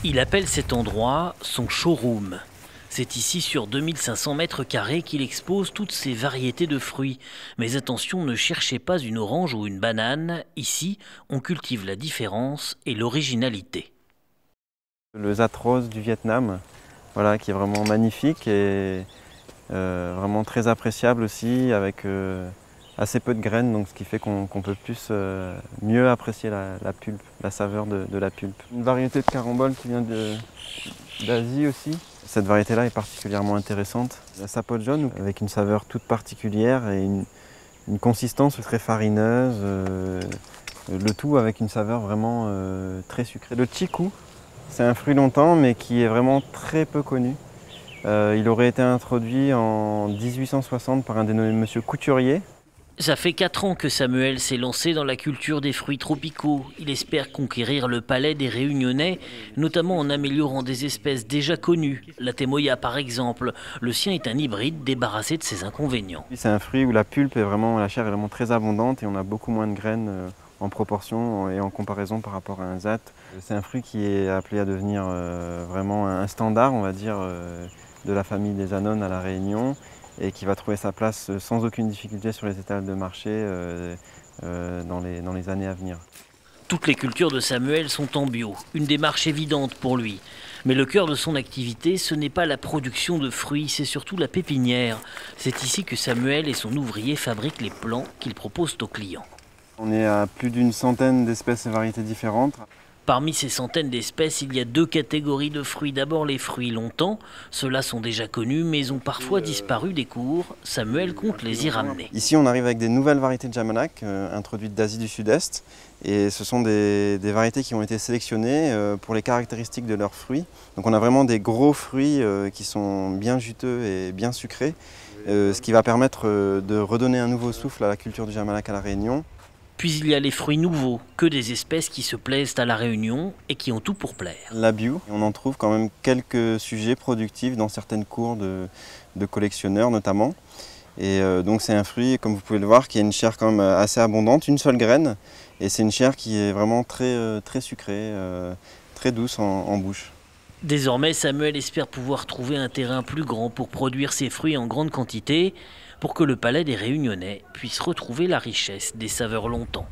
Il appelle cet endroit son showroom. C'est ici sur 2500 mètres carrés qu'il expose toutes ces variétés de fruits. Mais attention, ne cherchez pas une orange ou une banane. Ici, on cultive la différence et l'originalité. Le Zat Rose du Vietnam, voilà, qui est vraiment magnifique et vraiment très appréciable aussi, avec assez peu de graines, donc ce qui fait qu'on peut mieux apprécier la pulpe, la saveur de la pulpe. Une variété de carambole qui vient d'Asie aussi. Cette variété-là est particulièrement intéressante. La sapote jaune avec une saveur toute particulière et une consistance très farineuse, le tout avec une saveur vraiment très sucrée. Le chikou, c'est un fruit longtemps mais qui est vraiment très peu connu. Il aurait été introduit en 1860 par un dénommé Monsieur Couturier. Ça fait 4 ans que Samuel s'est lancé dans la culture des fruits tropicaux. Il espère conquérir le palais des Réunionnais, notamment en améliorant des espèces déjà connues. La témoya par exemple. Le sien est un hybride débarrassé de ses inconvénients. C'est un fruit où la pulpe est vraiment, la chair est vraiment très abondante et on a beaucoup moins de graines en proportion et en comparaison par rapport à un zat. C'est un fruit qui est appelé à devenir vraiment un standard, on va dire, de la famille des anones à La Réunion, et qui va trouver sa place sans aucune difficulté sur les étals de marché dans les années à venir. Toutes les cultures de Samuel sont en bio, une démarche évidente pour lui. Mais le cœur de son activité, ce n'est pas la production de fruits, c'est surtout la pépinière. C'est ici que Samuel et son ouvrier fabriquent les plants qu'ils proposent aux clients. On est à plus d'une centaine d'espèces et variétés différentes. Parmi ces centaines d'espèces, il y a 2 catégories de fruits. D'abord les fruits longtemps, ceux-là sont déjà connus mais ont parfois disparu des cours. Samuel compte les y ramener. Ici on arrive avec des nouvelles variétés de Jamanak introduites d'Asie du Sud-Est, et ce sont des variétés qui ont été sélectionnées pour les caractéristiques de leurs fruits. Donc on a vraiment des gros fruits qui sont bien juteux et bien sucrés, ce qui va permettre de redonner un nouveau souffle à la culture du Jamanak à La Réunion. Puis il y a les fruits nouveaux, que des espèces qui se plaisent à La Réunion et qui ont tout pour plaire. La bio, on en trouve quand même quelques sujets productifs dans certaines cours de collectionneurs notamment. Et donc c'est un fruit, comme vous pouvez le voir, qui a une chair quand même assez abondante, une seule graine. Et c'est une chair qui est vraiment très sucrée, très douce en bouche. Désormais, Samuel espère pouvoir trouver un terrain plus grand pour produire ses fruits en grande quantité, pour que le palais des Réunionnais puisse retrouver la richesse des saveurs longtemps.